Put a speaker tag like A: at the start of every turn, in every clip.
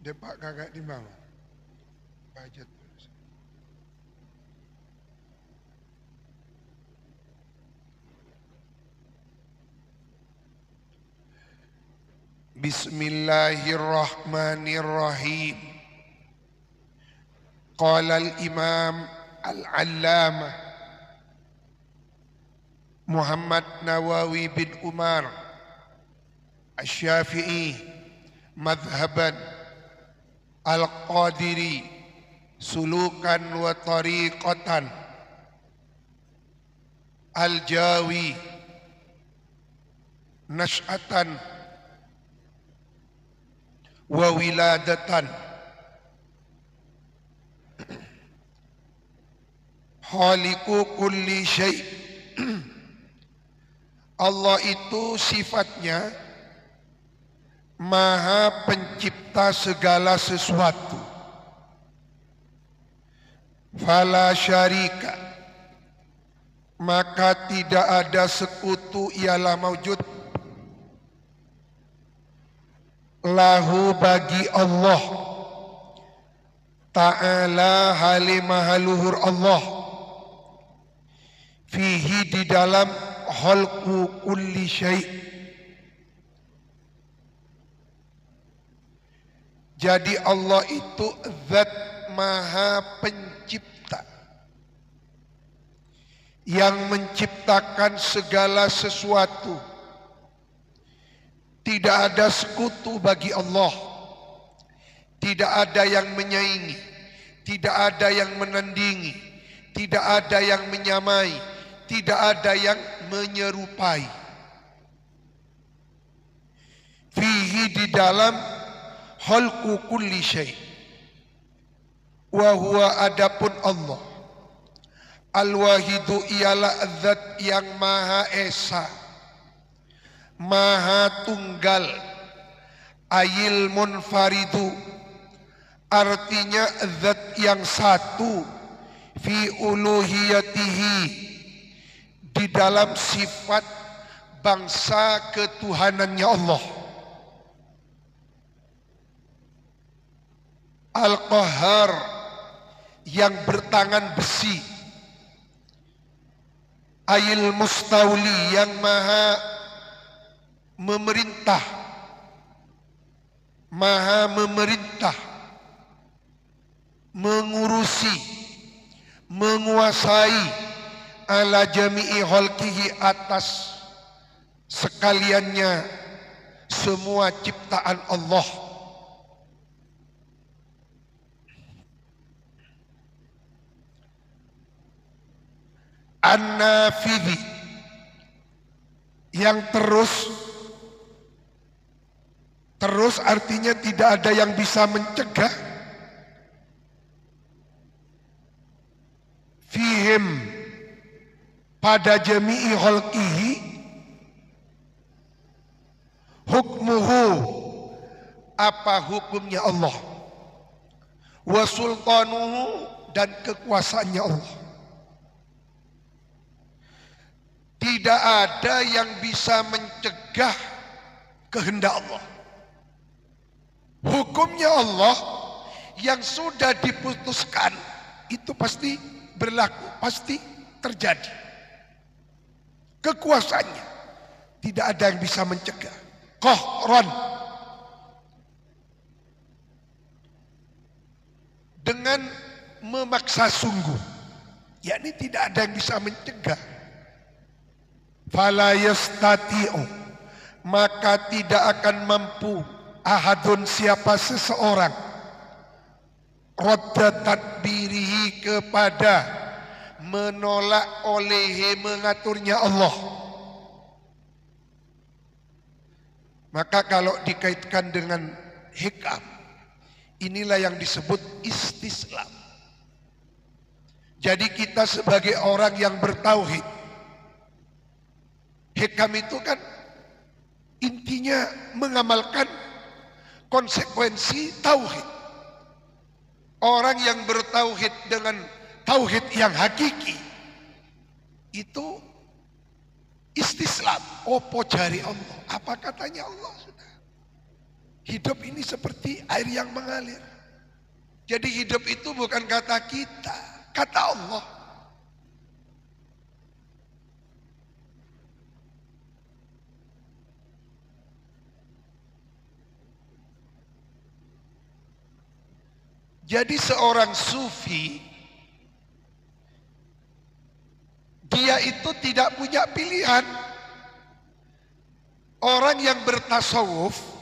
A: Depak kagak timbang. Budget. Bismillahirrahmanirrahim. Qala al-imam al-allamah Muhammad Nawawi bin Umar Asy-Syafi'i madhhaban al-Qadiri sulukan wa tariqatan al-Jawi nash'atan wa wiladatan khaliqu kulli syai'. Allah itu sifatnya Maha Pencipta segala sesuatu. Fala syarika, maka tidak ada sekutu ialah maujud lahu bagi Allah Ta'ala halimah luhur Allah fihi di dalam khalqu kulli syai'. Jadi Allah itu zat maha pencipta yang menciptakan segala sesuatu. Tidak ada sekutu bagi Allah. Tidak ada yang menyaingi, tidak ada yang menandingi, tidak ada yang menyamai, tidak ada yang menyerupai. Fihi di dalam khalqu kulli syai'. Wa huwa adapun Allah al-wahidu ialah zat yang maha esa, maha tunggal, ayil munfaridu artinya zat yang satu, fi uluhiyatihi di dalam sifat bangsa ketuhanannya Allah. Al-Qahhar yang bertangan besi, ayil mustawli yang maha memerintah, mengurusi, menguasai ala jami'i khalqihi atas sekaliannya semua ciptaan Allah. An-nafidhi yang terus artinya tidak ada yang bisa mencegah. Fihim pada jami'i khalqihi hukmuhu apa hukumnya Allah, wa sultanuhu dan kekuasaannya Allah. Tidak ada yang bisa mencegah kehendak Allah. Hukumnya Allah yang sudah diputuskan itu pasti berlaku, pasti terjadi. Kekuasaannya tidak ada yang bisa mencegah. Qahran, dengan memaksa sungguh, yakni tidak ada yang bisa mencegah. Fala yastati'u, maka tidak akan mampu ahadun siapa seseorang radda tadbirihi kepada menolak oleh mengaturnya Allah. Maka kalau dikaitkan dengan hikam, inilah yang disebut istislam. Jadi kita sebagai orang yang bertauhid, hikam itu kan intinya mengamalkan konsekuensi tauhid. Orang yang bertauhid dengan tauhid yang hakiki itu istislam. Opo jari Allah, apa katanya Allah sudah. Hidup ini seperti air yang mengalir. Jadi hidup itu bukan kata kita, kata Allah. Jadi seorang sufi, dia itu tidak punya pilihan. Orang yang bertasawuf,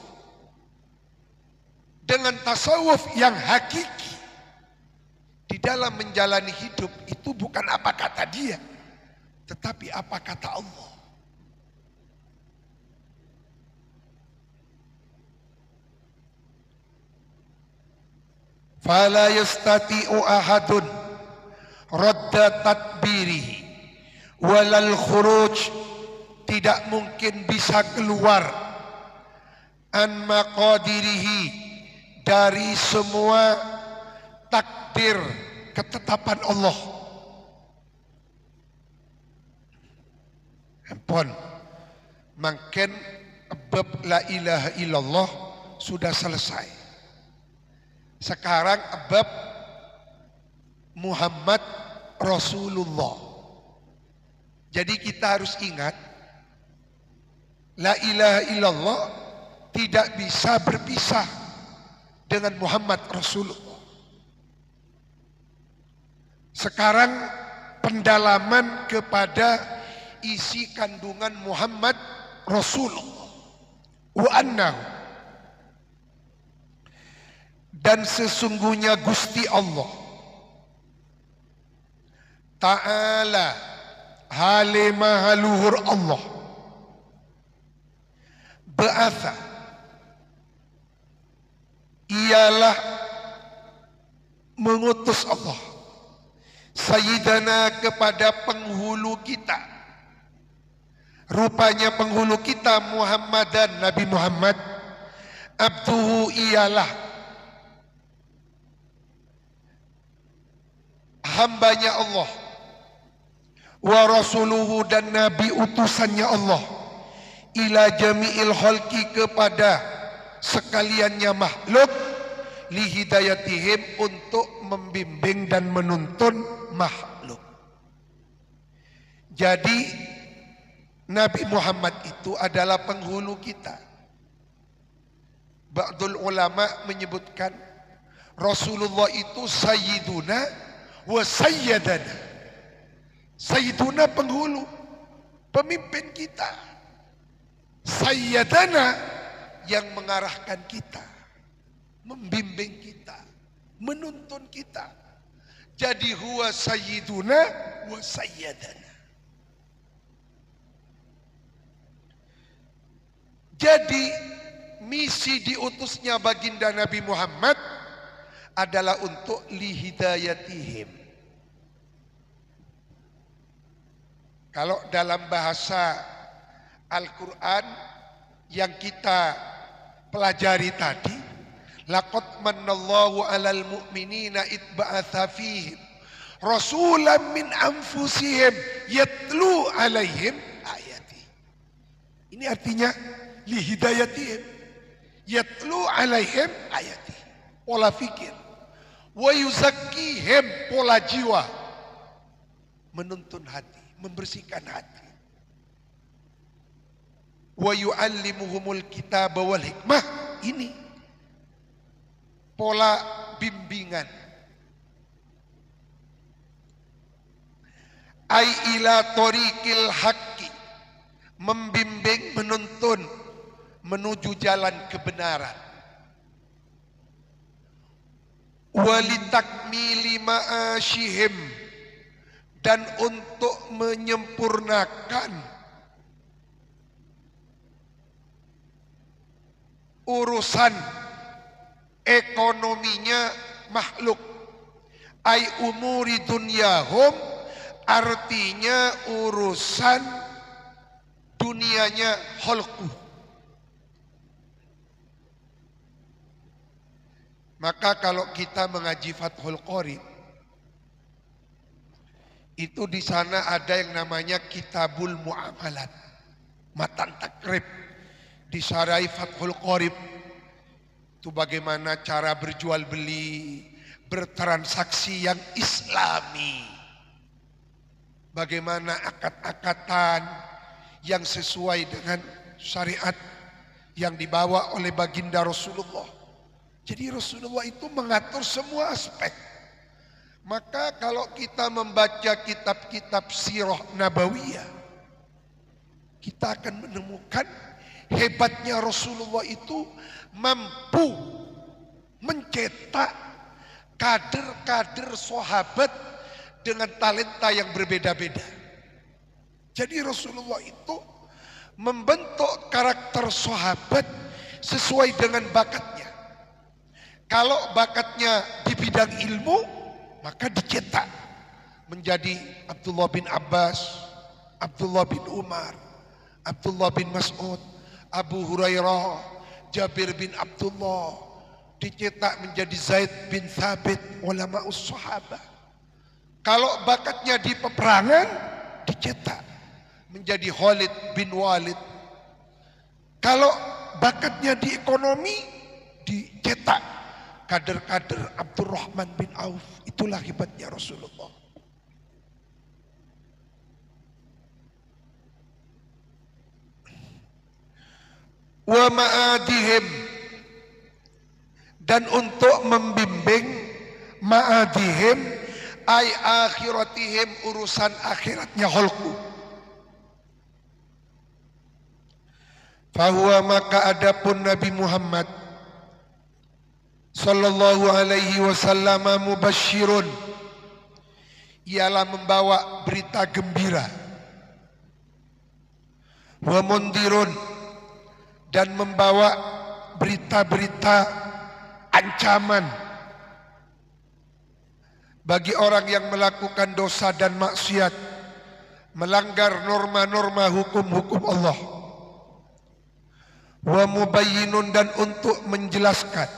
A: dengan tasawuf yang hakiki, di dalam menjalani hidup itu bukan apa kata dia, tetapi apa kata Allah. Fala yastati'u ahadun radda tadbirihi walal khuruj, tidak mungkin bisa keluar an maqadirihi, dari semua takdir ketetapan Allah. Ampun, makin bab la ilaha illallah sudah selesai. Sekarang bab Muhammad Rasulullah. Jadi kita harus ingat, la ilaha illallah tidak bisa berpisah dengan Muhammad Rasulullah. Sekarang pendalaman kepada isi kandungan Muhammad Rasulullah. Wa annahu, dan sesungguhnya Gusti Allah Ta'ala, hale maha luhur Allah, ba'atha, ialah mengutus Allah, Sayyidana, kepada penghulu kita. Rupanya penghulu kita Muhammadan, Nabi Muhammad, abduhu, ialah hambanya Allah, wa rasuluhu, dan nabi utusannya Allah, ila jami'il khalqi, kepada sekaliannya makhluk, li hidayatihim, untuk membimbing dan menuntun makhluk. Jadi Nabi Muhammad itu adalah penghulu kita. Ba'dul ulama menyebutkan Rasulullah itu sayyiduna wa sayyadana. Sayyiduna penghulu, pemimpin kita. Sayyadana yang mengarahkan kita, membimbing kita, menuntun kita. Jadi huwa sayyiduna wa sayyadana. Jadi misi diutusnya baginda Nabi Muhammad adalah untuk lihidayatihim. Kalau dalam bahasa Al-Quran yang kita pelajari tadi, laqad manallahu 'alal mu'minina id ba'atsa fihim rasulan min anfusihim yatlu 'alaihim ayati. Ini artinya lihidayatihim, yatlu 'alaihim ayati, pola fikir, wa yuzakkihim, pola jiwa, menuntun hati, membersihkan hati, wa yu'allimuhumul kitaba wal hikmah, ini pola bimbingan. Ai ila tariqil haqqi, membimbing, menuntun menuju jalan kebenaran. Walitakmili ma'asyihim, dan untuk menyempurnakan urusan ekonominya makhluk. Ai umuri dunyahum, artinya urusan dunianya khalqu. Maka kalau kita mengaji Fathul Qorib, itu di sana ada yang namanya Kitabul Muamalat, matan takrib, disarai Fathul Qorib, Itu bagaimana cara berjual beli, bertransaksi yang islami. Bagaimana akad-akatan yang sesuai dengan syariat yang dibawa oleh baginda Rasulullah. Jadi Rasulullah itu mengatur semua aspek. Maka kalau kita membaca kitab-kitab sirah nabawiyah, kita akan menemukan hebatnya Rasulullah itu mampu mencetak kader-kader sahabat dengan talenta yang berbeda-beda. Jadi Rasulullah itu membentuk karakter sahabat sesuai dengan bakatnya. Kalau bakatnya di bidang ilmu, maka dicetak menjadi Abdullah bin Abbas, Abdullah bin Umar, Abdullah bin Mas'ud, Abu Hurairah, Jabir bin Abdullah, dicetak menjadi Zaid bin Thabit, ulama'us sahabah. Kalau bakatnya di peperangan, dicetak menjadi Khalid bin Walid. Kalau bakatnya di ekonomi, dicetak kader-kader Abdurrahman bin Auf. Itulah hebatnya Rasulullah. Wa ma'adihim, dan untuk membimbing ma'adihim ay akhiratihim, urusan akhiratnya khalqu. Fahuwa, maka adapun Nabi Muhammad sallallahu alaihi wasallam mubasyirun, ialah membawa berita gembira, wa mundirun, dan membawa berita-berita ancaman bagi orang yang melakukan dosa dan maksiat, melanggar norma-norma hukum-hukum Allah. Wa mubayyinun, dan untuk menjelaskan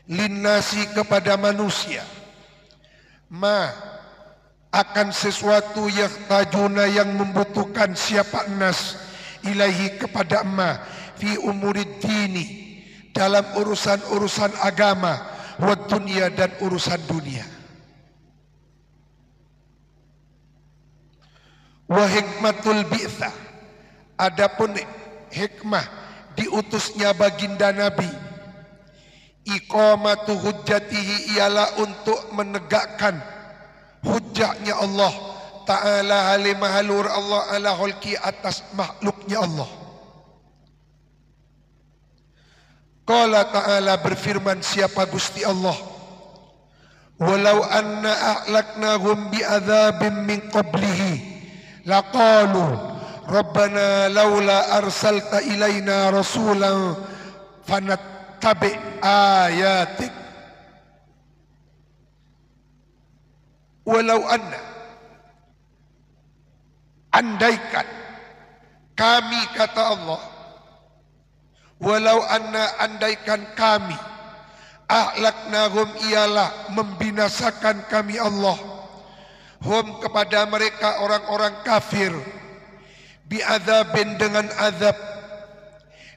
A: linnasi, kepada manusia, ma, akan sesuatu yang tajuna, yang membutuhkan siapa nas, ilahi, kepada ma, fi umurid dini, dalam urusan-urusan agama, wa dunia, dan urusan dunia. Wa hikmatul bi'tsah, adapun hikmah diutusnya baginda Nabi, iqamatu hujjatihi, ialah untuk menegakkan hujjahnya Allah Ta'ala, halimahalur Allah ala khalqi, atas makhluknya Allah. Qala Ta'ala, berfirman siapa Gusti Allah, walau anna ahlaknahum bi'adzabim min qablihi laqalu Rabbana laula arsalta ilaina rasulan fanattabi ayatik. Walau anna, andaikan kami, kata Allah, walau anna, andaikan kami, ahlaknahum, ialah membinasakan kami Allah, hum, kepada mereka orang-orang kafir, bi'adzabin, dengan azab,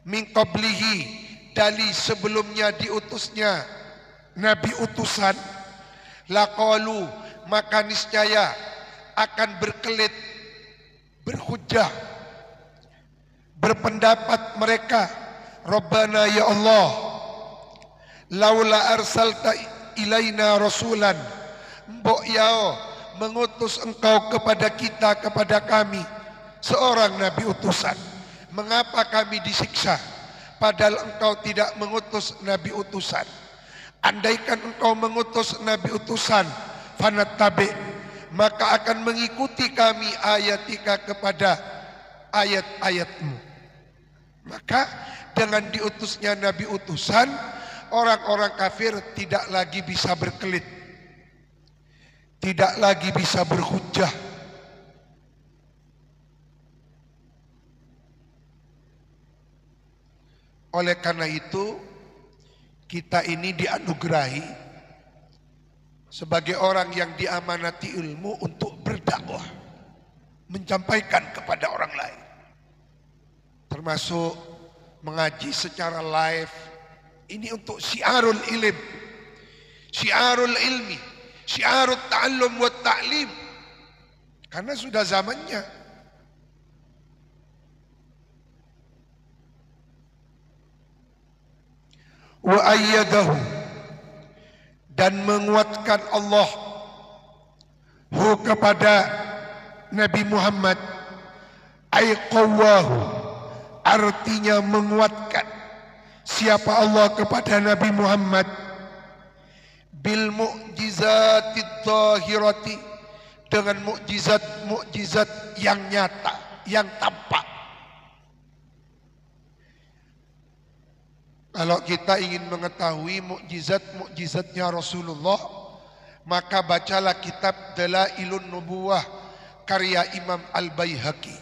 A: min qablihi, dari sebelumnya diutusnya Nabi utusan, laqalu, maka niscaya akan berkelit, berhujjah, berpendapat mereka, Rabbana, ya Allah, laula arsalta ilaina rasulan, mbok yao, mengutus engkau kepada kita, kepada kami, seorang Nabi utusan. Mengapa kami disiksa padahal engkau tidak mengutus Nabi utusan? Andaikan engkau mengutus Nabi utusan, fanattabi, maka akan mengikuti kami ayatika, kepada ayat-ayatmu. Maka dengan diutusnya Nabi utusan, orang-orang kafir tidak lagi bisa berkelit, tidak lagi bisa berhujjah. Oleh karena itu, kita ini dianugerahi sebagai orang yang diamanati ilmu untuk berdakwah, menyampaikan kepada orang lain, termasuk mengaji secara live, Ini untuk syiarul ilm, syiarul ilmi, syiarul ta'allum wa ta'lim. Karena sudah zamannya. Wa ayyadahu, dan menguatkan Allah hu kepada Nabi Muhammad, ay qawwahu, artinya menguatkan siapa Allah kepada Nabi Muhammad, bil mu'jizatid dhahirati, dengan mukjizat-mukjizat yang nyata, yang tampak. Kalau kita ingin mengetahui mukjizat-mukjizatnya Rasulullah, maka bacalah kitab Dalailun Nubuwah karya Imam Al-Baihaqi.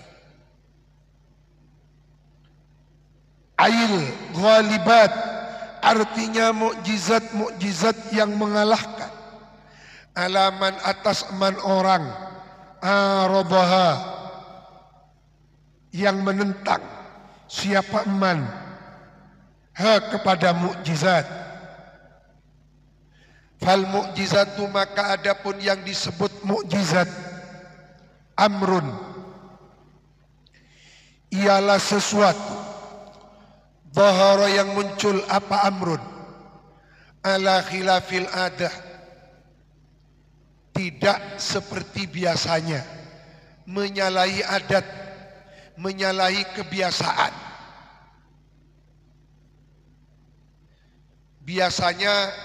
A: Ail ghalibat, artinya mukjizat-mukjizat yang mengalahkan. Alaman, atas man orang, aradaha, yang menentang siapa man ha kepada mukjizat. Fal mukjizatu, maka adapun yang disebut mukjizat, amrun, ialah sesuatu dhahara yang muncul. Apa amrun? Ala khilafil adah, tidak seperti biasanya, menyalahi adat, menyalahi kebiasaan. Biasanya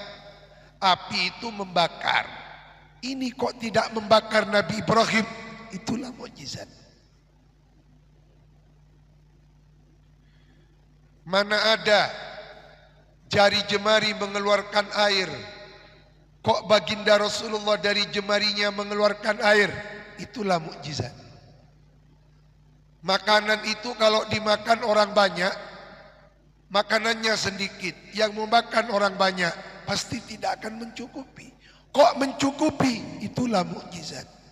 A: api itu membakar, ini kok tidak membakar Nabi Ibrahim? Itulah mukjizat. Mana ada jari jemari mengeluarkan air, kok baginda Rasulullah dari jemarinya mengeluarkan air? Itulah mukjizat. Makanan itu kalau dimakan orang banyak, makanannya sedikit, yang memakan orang banyak pasti tidak akan mencukupi. Kok mencukupi? Itulah mukjizat.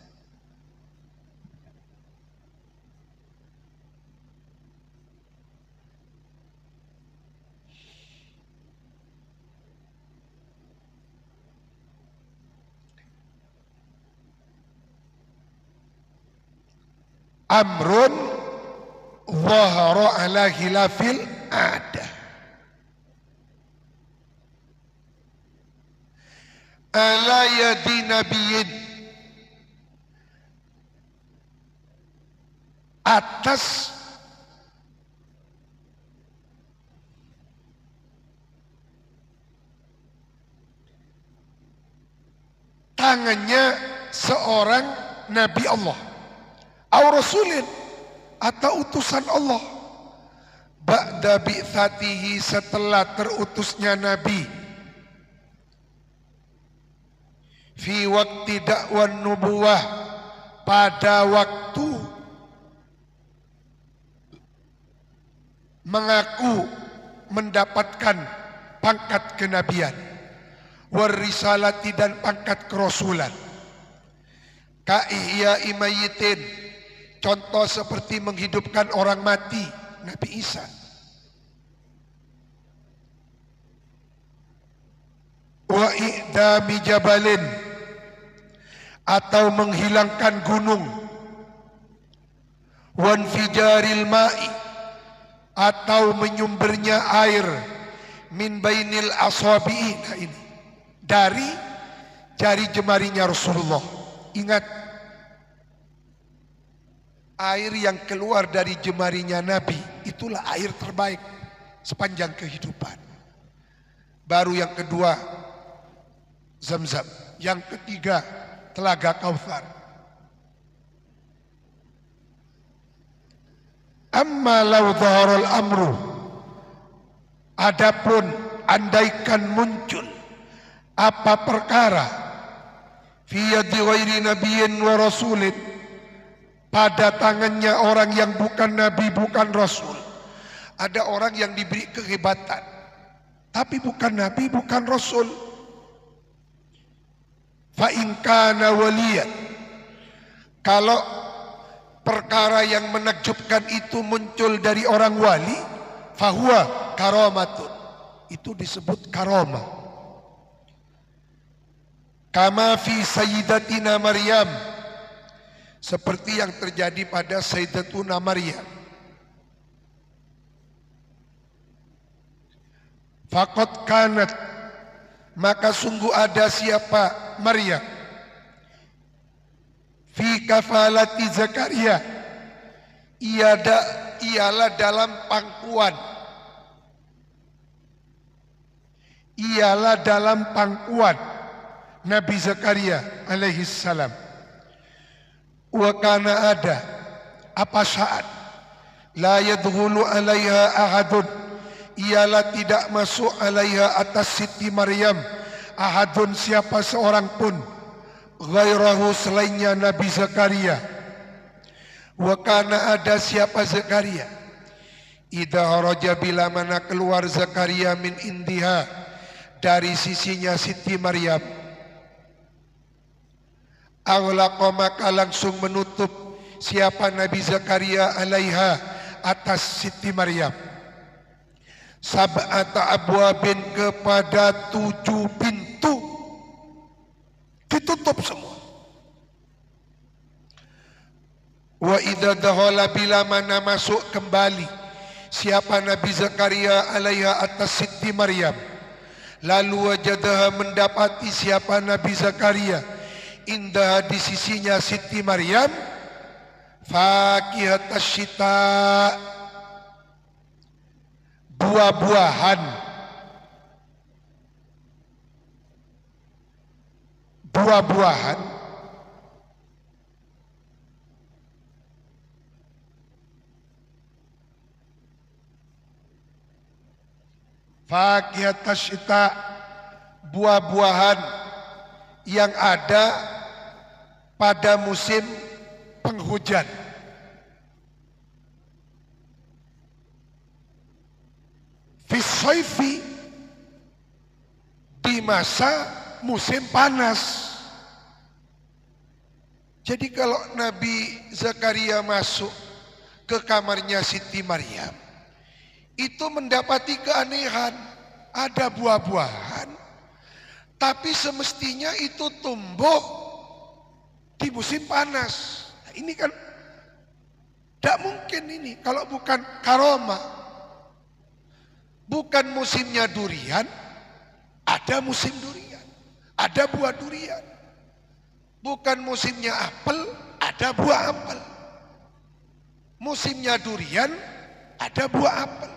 A: Amrun dhahara ala khilafil ada. Ala yadi nabiyyin, atas tangannya seorang Nabi Allah, au rasulin, atau utusan Allah, ba'da bi'thatihi, setelah terutusnya Nabi, fi waqti da'wan nubuwah, pada waktu mengaku mendapatkan pangkat kenabian, warisalati, dan pangkat kerasulan. Ka'ihya imayitin, contoh seperti menghidupkan orang mati, Nabi Isa. Wa i'dami jabalin, atau menghilangkan gunung. Wanfijaril ma'i, atau menyumbernya air. Min bainil asabi'i, nah ini dari jari jemarinya Rasulullah. Ingat, air yang keluar dari jemarinya Nabi, itulah air terbaik sepanjang kehidupan. Baru yang kedua Zam-Zam, yang ketiga Telaga Kautsar. Amma law dhaharal amru, adapun andaikan muncul apa perkara fi yadi ghairi nabiyyin wa rasulin, pada tangannya orang yang bukan nabi, bukan rasul. Ada orang yang diberi kehebatan tapi bukan nabi, bukan rasul. Fa in kana waliyan, kalau perkara yang menakjubkan itu muncul dari orang wali, fahuwa karamatun, itu disebut karomah. Kama fi Sayyidatina Maryam, seperti yang terjadi pada Sayyidatuna Maryam. Faqad kanat, maka sungguh ada siapa Maryam, fi kafalati Zakaria, ialah dalam pangkuan, Nabi Zakaria alaihi salam. Wa kana ada apa saat la yadkhulu alaiha ahadun, ialah tidak masuk alaiha atas Siti Maryam ahadun siapa seorang pun ghairahu selainnya Nabi Zakaria. Wa kana ada siapa Zakaria, idza haraja bila mana keluar Zakaria min indiha dari sisinya Siti Maryam, aghlaqa maka langsung menutup siapa Nabi Zakaria alaiha atas Siti Maryam, sab'ata abwabin kepada 7 pintu, ditutup semua. Wa idza dakhala bila mana masuk kembali siapa Nabi Zakaria alaiha atas Siti Maryam, lalu wajadaha mendapati siapa Nabi Zakaria indah di sisinya Siti Maryam, fakihatas syita, buah-buahan, fakihatas syita, buah-buahan yang ada pada musim penghujan. Fisaifi, di masa musim panas. Jadi kalau Nabi Zakaria masuk ke kamarnya Siti Maryam, itu mendapati keanehan, ada buah-buahan, tapi semestinya itu tumbuh di musim panas. Nah, ini kan tidak mungkin ini kalau bukan karomah. Bukan musimnya durian, ada musim durian, ada buah durian. Bukan musimnya apel, ada buah apel. Musimnya durian, ada buah apel.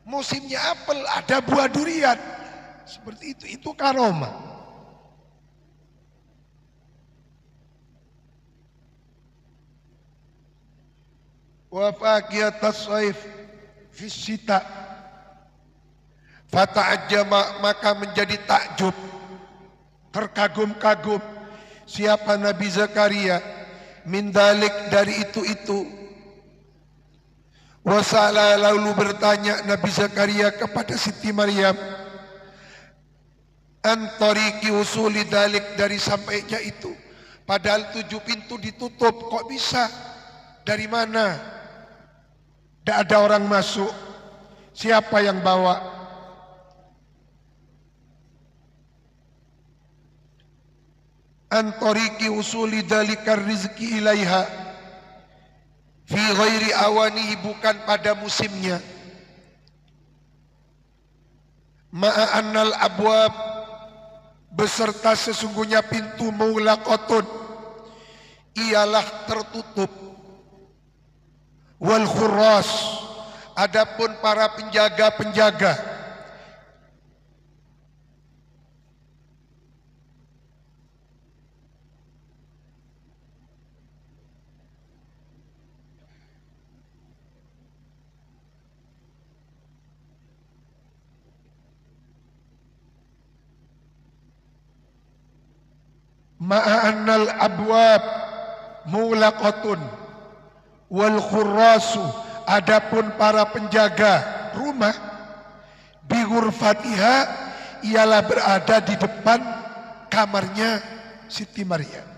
A: Musimnya apel, ada buah durian. Seperti itu karomah. Wa faqiyatas saif fi syita, fata'ajjama maka menjadi takjub, terkagum-kagum siapa Nabi Zakaria min dalik dari itu. Wasala lalu bertanya Nabi Zakaria kepada Siti Maryam, antariki usuli dalik, dari sampainya itu, padahal 7 pintu ditutup, kok bisa? Dari mana? Tidak ada orang masuk. Siapa yang bawa? Antariki usuli dalikar rizki ilaiha fi ghairi awanihi, bukan pada musimnya. Ma'annal abwab, beserta sesungguhnya pintu mulaqatun, ialah tertutup. Wal khurras, adapun para penjaga-penjaga, ma'annal abwab mulaqatun wal khurrasu, adapun para penjaga rumah, bi ghurfatiha, ialah berada di depan kamarnya Siti Maryam.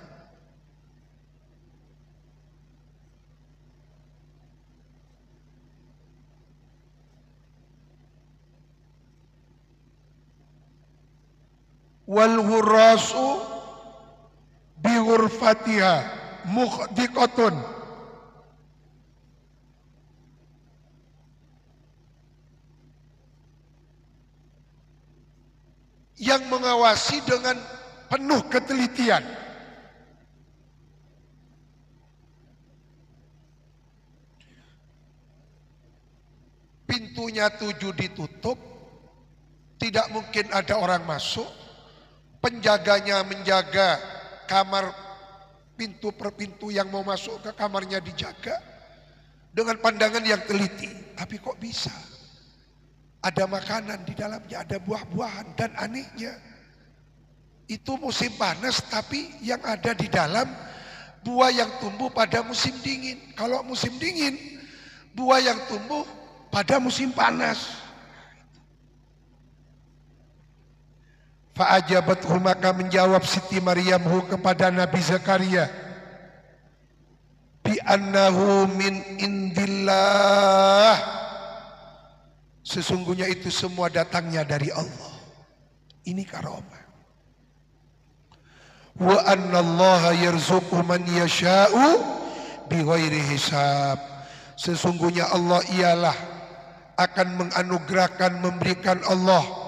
A: wal hurasu bi ghurfatiha mukhdiqatun. Yang mengawasi dengan penuh ketelitian. Pintunya 7 ditutup, tidak mungkin ada orang masuk. Penjaganya menjaga kamar, pintu per pintu yang mau masuk ke kamarnya dijaga dengan pandangan yang teliti. Tapi kok bisa? Ada makanan di dalamnya, ada buah-buahan, dan anehnya itu musim panas tapi yang ada di dalam buah yang tumbuh pada musim dingin. Kalau musim dingin, buah yang tumbuh pada musim panas. Fa'ajabathu, maka menjawab Siti Maryamhu kepada Nabi Zakaria, bi annahu min indillah, sesungguhnya itu semua datangnya dari Allah. Ini karamah. Wa annallaha yarzuqu man yasha'u bighairi hisab. Sesungguhnya Allah ialah akan menganugerahkan, memberikan Allah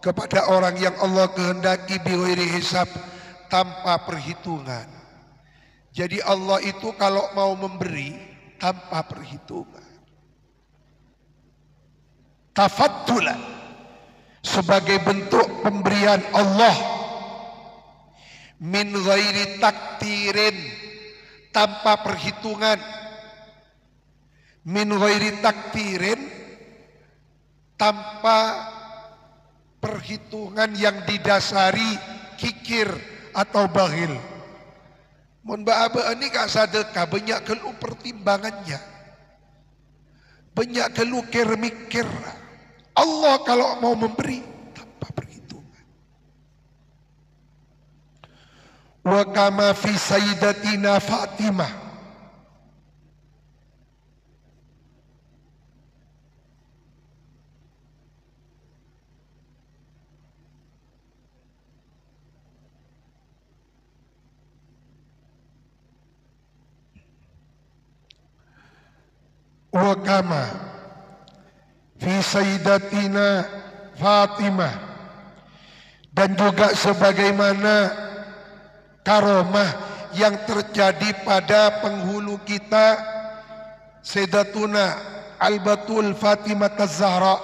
A: kepada orang yang Allah kehendaki bighairi hisab, tanpa perhitungan. Jadi Allah itu kalau mau memberi tanpa perhitungan. Tafattulan, sebagai bentuk pemberian Allah, min ghairi taktirin, tanpa perhitungan, min ghairi taktirin, tanpa perhitungan yang didasari kikir atau bakhil. Mun ba ini kak sadekah banyak kelu pertimbangannya, banyak kelu mikir. Allah kalau mau memberi tanpa perhitungan. Wa kama fi sayyidatina Fatimah, wa kama fi sayyidatina Fatimah, dan juga sebagaimana karomah yang terjadi pada penghulu kita Sayyidatuna Al-Batul Fatimah Az-Zahra.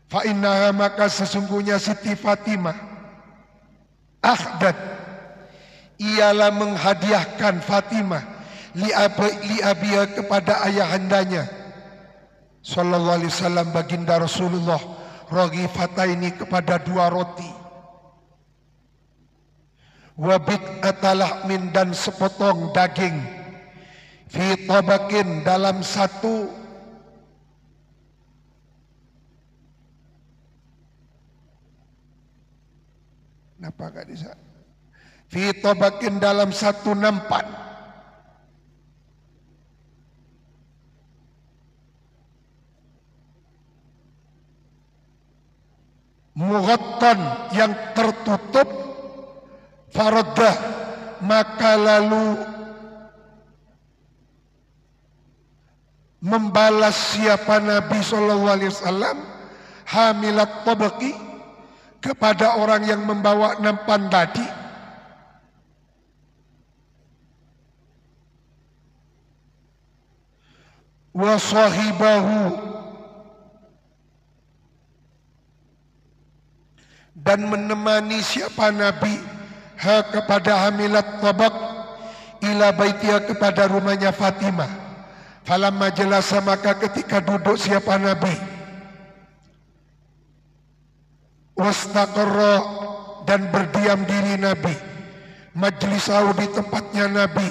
A: Fa innaha, maka sesungguhnya Siti Fatimah ahdat, ialah menghadiahkan Fatimah li abiya, kepada ayahandanya sallallahu alaihi wasallam, baginda Rasulullah, raghifataini, kepada 2 roti, wa bid'atalahmin, dan sepotong daging, fi tabakin, dalam satu napa gak bisa, fi tabakin, dalam satu nampan, mughattan, yang tertutup, faraddah, maka lalu membalas siapa Nabi sallallahu alaihi wasallam hamilat tabaqi, kepada orang yang membawa nampan tadi, wa sahibahu, dan menemani siapa Nabi kepada hamilat tabaq, ila baitiha, kepada rumahnya Fatimah. Falamma jalasa, maka ketika duduk siapa Nabi, wastaqarra, dan berdiam diri Nabi, majlisahu, di tempatnya Nabi,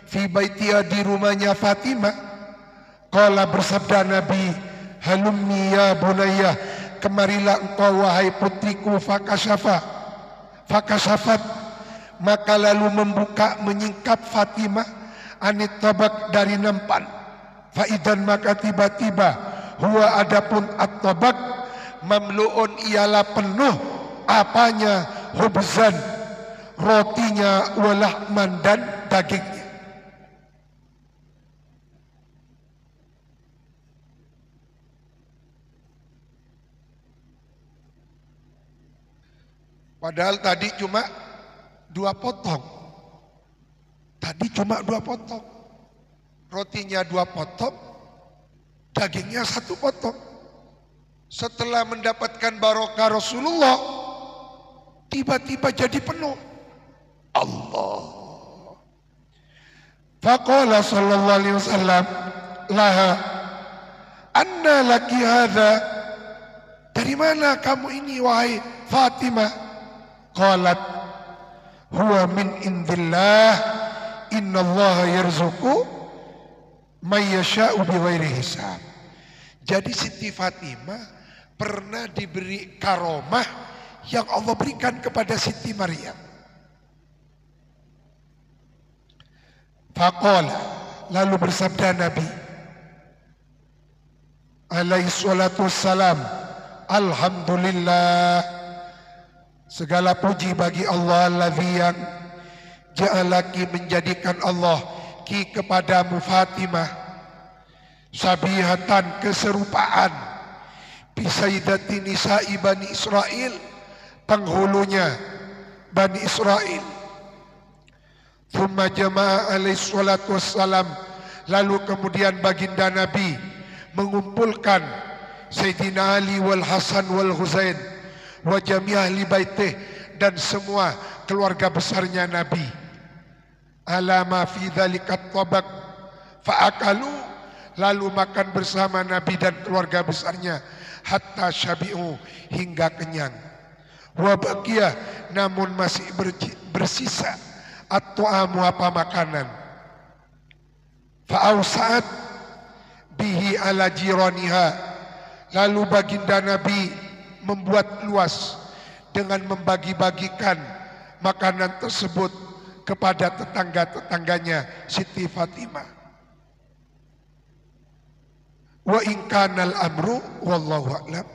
A: fi baitiha, di rumahnya Fatimah, qala, bersabda Nabi, halumni ya bunayya, kemarilah engkau wahai putriku, fakasafat, maka lalu membuka, menyingkap Fatimah anit tabak, dari nampan, faidan, maka tiba-tiba, huwa, adapun at-tabak, mamluun, ialah penuh, apanya? Hubzan, rotinya, walahman, dan dagingnya. Padahal tadi cuma 2 potong. Tadi cuma 2 potong. Rotinya 2 potong, dagingnya 1 potong. Setelah mendapatkan barokah Rasulullah, tiba-tiba jadi penuh. Allah. Faqala sallallahu alaihi wasallam laha, anna laki hadha, dari mana kamu ini wahai Fatimah? Qalat, huwa min indillah, innallaha yarzuqu may yasha'u bighairi hisab. Jadi Siti Fatimah pernah diberi karomah yang Allah berikan kepada Siti Maryam. Faqala, lalu bersabda Nabi alaihi salatu wassalam, alhamdulillah, segala puji bagi Allah alladzi yang ja'alaki, menjadikan Allah ki kepadamu Fatimah sabihatan, keserupaan bisaidati nisa'i Bani Israel, penghulunya Bani Israel. Thumma jama'a alaihi salatu wassalam, lalu kemudian baginda Nabi mengumpulkan Sayyidina Ali wal Hasan wal Husain wa jami' ahli baitih, dan semua keluarga besarnya Nabi. Ala ma fi dzalika tabaq fa'akalu, lalu makan bersama Nabi dan keluarga besarnya hatta syabi'u, hingga kenyang. Wa baqiya, namun masih bersisa at-ta'amu, apa makanan. Fa'ausa'at bihi ala jiraniha, lalu baginda Nabi membuat luas dengan membagi-bagikan makanan tersebut kepada tetangga-tetangganya Siti Fatimah. Wa in kana al-amru wallahu a'lam